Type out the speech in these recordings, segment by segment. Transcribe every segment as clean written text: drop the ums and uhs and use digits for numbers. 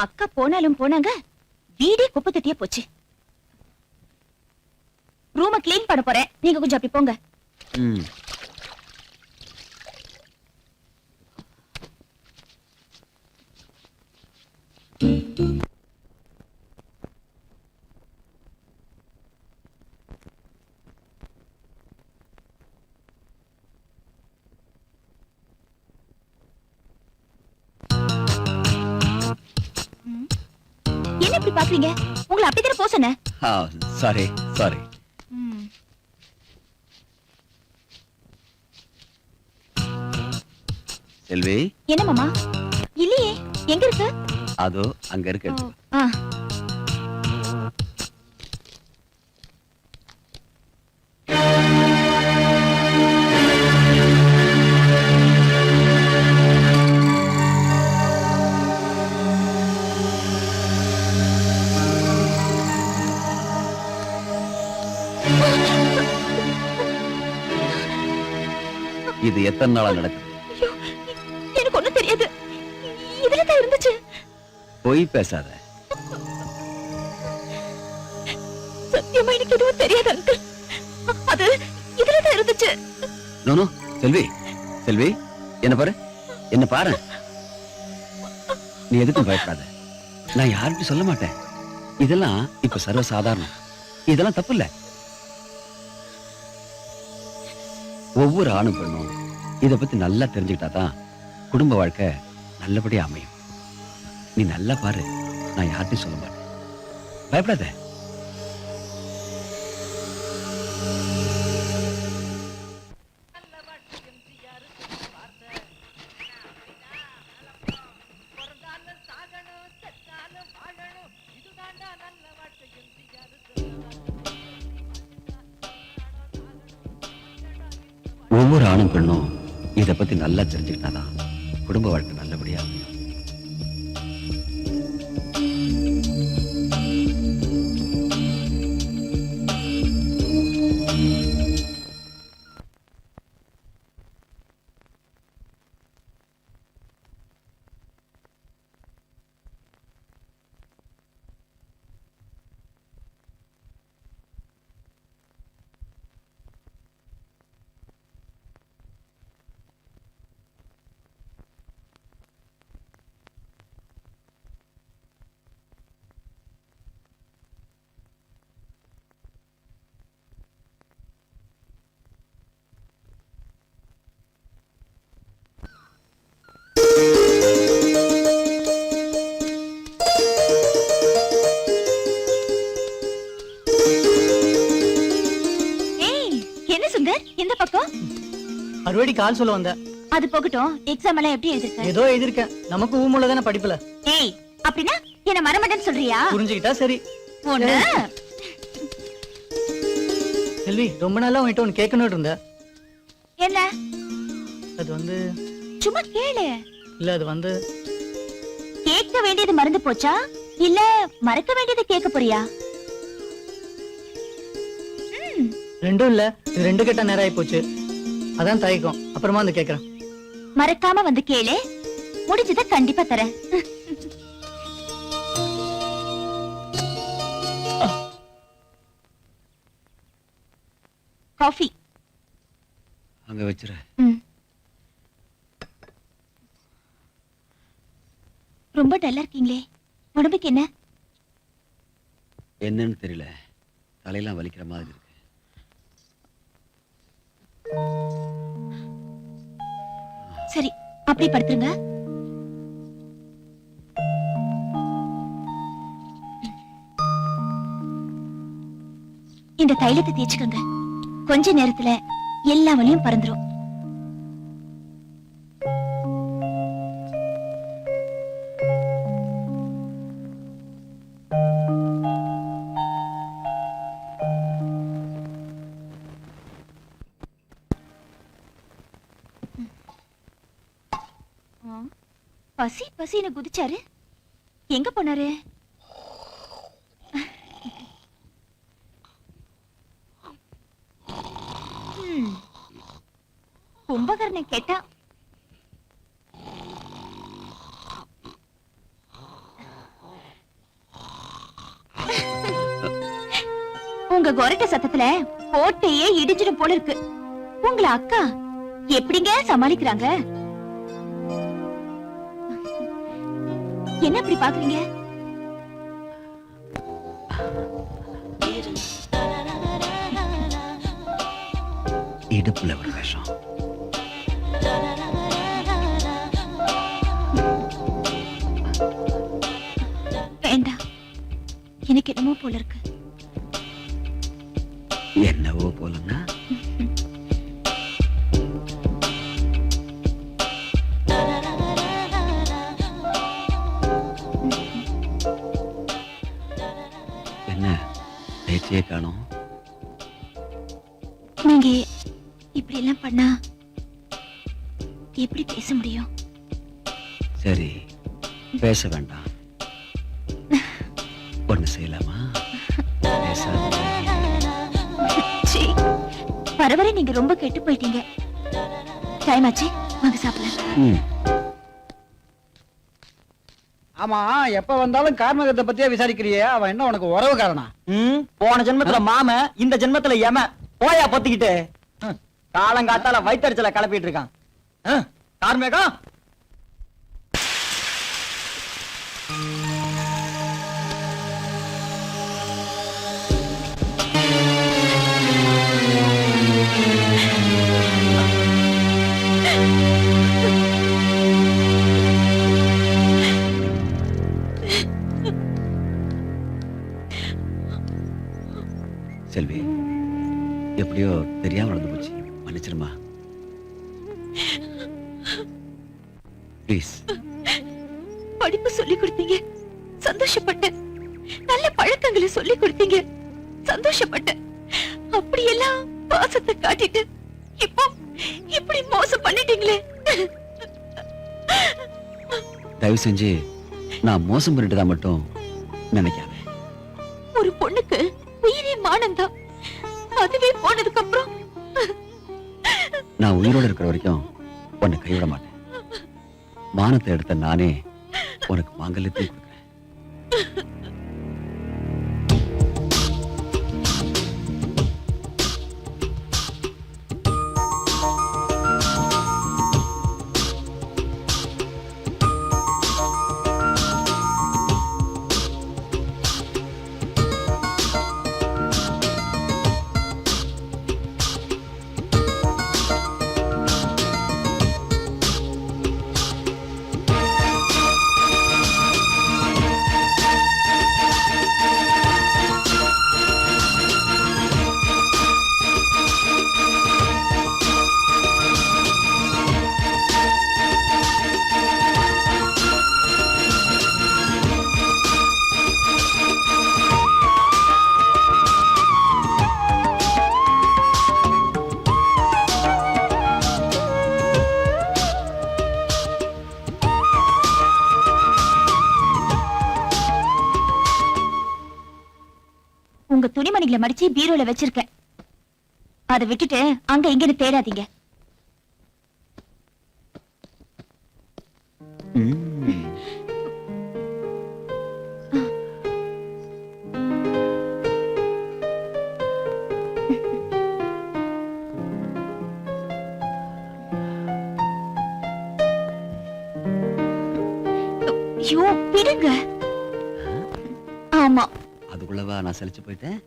அக்கா போனாலும் போனாங்க, வீடே குப்பை தட்டியே போச்சு. ரூம கிளீன் பண்ண போறேன், நீங்க கொஞ்சம் அப்படி போங்க. என்ன இப்படி பாக்குறீங்க? உங்களை அப்படித்தானே போ சொன்னேன். Sorry sorry. செல்வி. என்ன மாமா? இல்லையே, எங்க இருக்கு? அதோ அங்க இருக்கு. இது எத்தனை நாளா நடக்குது? எனக்கு ஒண்ணும் தெரியாது. இதுல தான் இருந்துச்சு. போய் பேசாத. சத்தியமா எனக்கு எதுவும் தெரியாது அங்கிள். அது இதுல தான் இருந்துச்சு. நோ செல்வி, செல்வி என்ன பாரு, என்ன பாரு. நீ எதுக்கும் பயப்படாத. நான் யாருக்கும் சொல்ல மாட்டேன். இதெல்லாம் இப்ப சர்வ சாதாரணம். இதெல்லாம் தப்பு இல்ல. ஒவ்வொரு ஆணும் பெண்ணும் இத பத்தி நல்லா தெரிஞ்சுக்கிட்டாதான் குடும்ப வாழ்க்கை நல்லபடியா அமையும். நீ நல்லா பாரு, நான் யார்ட்டையும் சொல்ல மாட்டேன். பயப்படாத. ஒவ்வொரு ஆணும் பெண்ணும் இத பத்தி நல்லா தெரிஞ்சுக்கிட்டாதான் குடும்ப வாழ்க்கை நல்லபடியா அமையும். அறுவடி கால் சொல்ல வந்த. அது போகட்டும், எக்ஸாம் எல்லாம் எப்படி எழுதிருக்க? ஏதோ எழுதிருக்கேன். நமக்கு ஊமுள்ள தானே படிப்புல. ஏய், அப்படினா என்ன மறமடன்னு சொல்றியா? புரிஞ்சுக்கிட்டா சரி. ஒண்ணு செல்வி, ரொம்ப நாளா உன்கிட்ட ஒன்னு கேட்கணும்னு இருந்த. என்ன? அது வந்து சும்மா கேளு. இல்ல, அது வந்து கேட்க வேண்டியது மறந்து போச்சா இல்ல மறக்க வேண்டியது கேட்க போறியா? ரெண்டும் இல்ல, இது ரெண்டு கேட்ட நேரம் ஆயி போச்சு. அதான் தயக்கம். அப்புறமா வந்து கேக்குறேன். மறக்காம வந்து கேளு, முடிஞ்சத கண்டிப்பா தரேன். காஃபி அங்க வச்சிர. ரொம்ப டல்லா இருக்கீங்களே, உடம்புக்கு என்ன? என்னன்னு தெரியல, தலையெல்லாம் வலிக்கிற மாதிரி இருக்கு. சரி, அப்படி படுத்துருங்க. இந்த தைலத்தை தேய்ச்சுக்கோங்க. கொஞ்ச நேரத்துல எல்லா வலியும் பறந்துரும். பசி பசின்னு குதிச்சாரு, எங்க போனாரு? கும்பகர்ணன் கேட்டா உங்க கொரட்ட சத்தத்துல கோட்டையே இடிஞ்சிடும் போல இருக்கு. உங்களை அக்கா எப்படிங்க சமாளிக்கிறாங்க? என்ன இப்படி பாக்குறீங்க? இடுப்புல ஒரு விஷம். வேண்டாம், எனக்கு என்னமோ போல இருக்கு. என்னவோ போலன்னா என்ன பேச்சையே காணோம். நீங்க இப்படி எல்லாம் பண்ணா எப்படி பேச முடியும்? சரி, பேச வேண்டாம். ஒண்ணு செய்யலாமா? பேசாம சீ, வர வர நீங்க ரொம்ப கெட்டு போயிட்டீங்க. டைம் ஆச்சு, வாங்க சாப்பிடலாம். ம். ஆமா, எப்ப வந்தாலும் கார்மகத்தை பத்தியே விசாரிக்கிறியே, அவன் என்ன உனக்கு உறவுக்காரனா? போன ஜென்மத்துல மாம, இந்த ஜென்மத்துல எம. போயா பொத்திக்கிட்டு காலங்காத்தால வயித்தறிச்சல கிளப்பிட்டு இருக்கான். கார்மேகம், செல்வி, எப்படியோ தெரியாம நடந்து போச்சு, மன்னிச்சிருமா. ப்ளீஸ். படிப்பு சொல்லி கொடுத்தீங்க, சந்தோஷப்பட்டேன். நல்ல பழக்கங்களை சொல்லி கொடுத்தீங்க, சந்தோஷப்பட்டேன். அப்படியெல்லாம் பாசத்தை காட்டிட்டு இப்போ இப்படி மோசம் பண்ணிட்டீங்களே. தயவு செஞ்சு நான் மோசம் பண்ணிட்டு தான் மட்டும் நினைக்காத. ஒரு பொண்ணுக்கு உயிரே மானம்தான். அதுவே போனதுக்கு அப்புறம் நான் உயிரோட இருக்கிற வரைக்கும் உன்னை கைவிட மாட்டேன். மானத்தை எடுத்த நானே உனக்கு மாங்கல்யத்தை கொடுக்கிறேன். உங்க துணிமணிகளை மடிச்சு பீரோல வச்சிருக்கேன். அதை விட்டுட்டு அங்க இங்கன்னு தேடாதீங்க. ஐயோ, விடுங்க. ஆமா, அதுக்குள்ளவா நான் சலிச்சு போயிட்டேன்.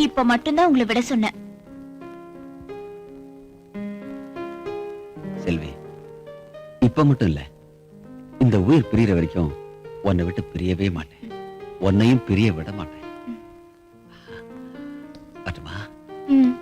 இப்ப மட்டும்தான் உங்களை விட சொன்னேன். செல்வி, இப்ப மட்டும் இல்ல, இந்த உயிர் பிரியற வரைக்கும் உன்னை விட்டு பிரியவே மாட்டேன். உன்னையும் பிரிய விட மாட்டேன். பட்டுமா? ம்.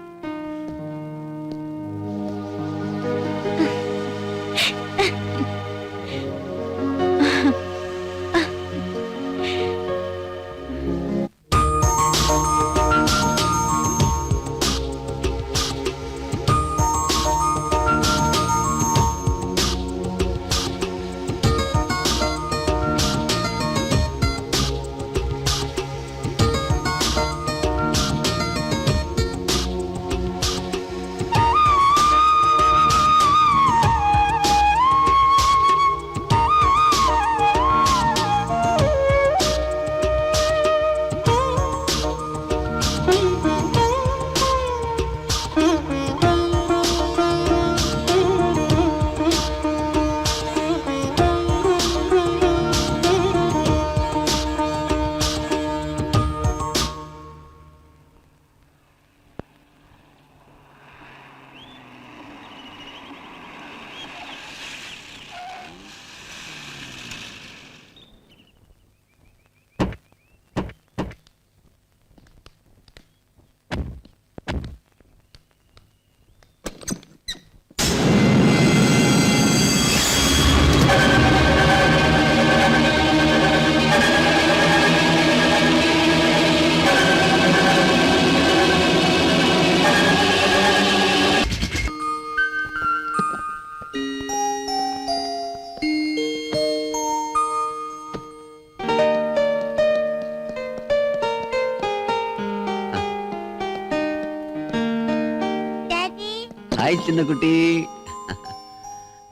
சின்ன குட்டி.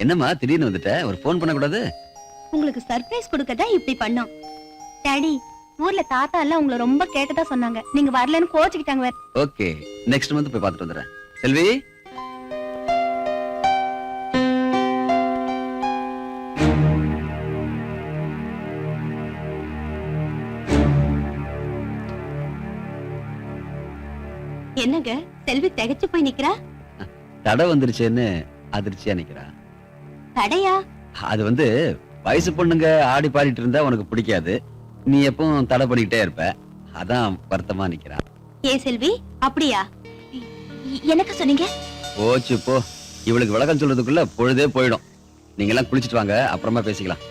என்னம்மா திடீர்னு வந்துட்ட? ஒரு ஃபோன் பண்ண கூடாது? உங்களுக்கு சர்ப்ரைஸ் கொடுக்க தான் இப்படி பண்ணோம். டாடி, ஊர்ல தாத்தா எல்லாம் உங்களை ரொம்ப கேட்டதா சொன்னாங்க. நீங்க வரலன்னு கோச்சுக்கிட்டாங்க வேற. ஓகே, நெக்ஸ்ட் மந்த் போய் பார்த்துட்டு வந்துடுறேன். செல்வி, என்னங்க செல்வி திகைச்சு போய் நிக்கிறா? தடை வந்துருச்சேன்னு அதிர்ச்சியா நிக்கிறா. தடையா? அது வந்து வயசு பொண்ணுங்க ஆடி பாடிட்டு இருந்தா உனக்கு பிடிக்காது. நீ எப்பவும் தடை பண்ணிக்கிட்டே இருப்ப. அதான் வருத்தமா நிக்கிறா. ஏ செல்வி, அப்படியா? எனக்கு சொன்னீங்க? போச்சு போ. இவளுக்கு விளக்கம் சொல்றதுக்குள்ள பொழுதே போயிடும். நீங்க எல்லாம் குளிச்சிட்டு வாங்க, அப்புறமா பேசிக்கலாம்.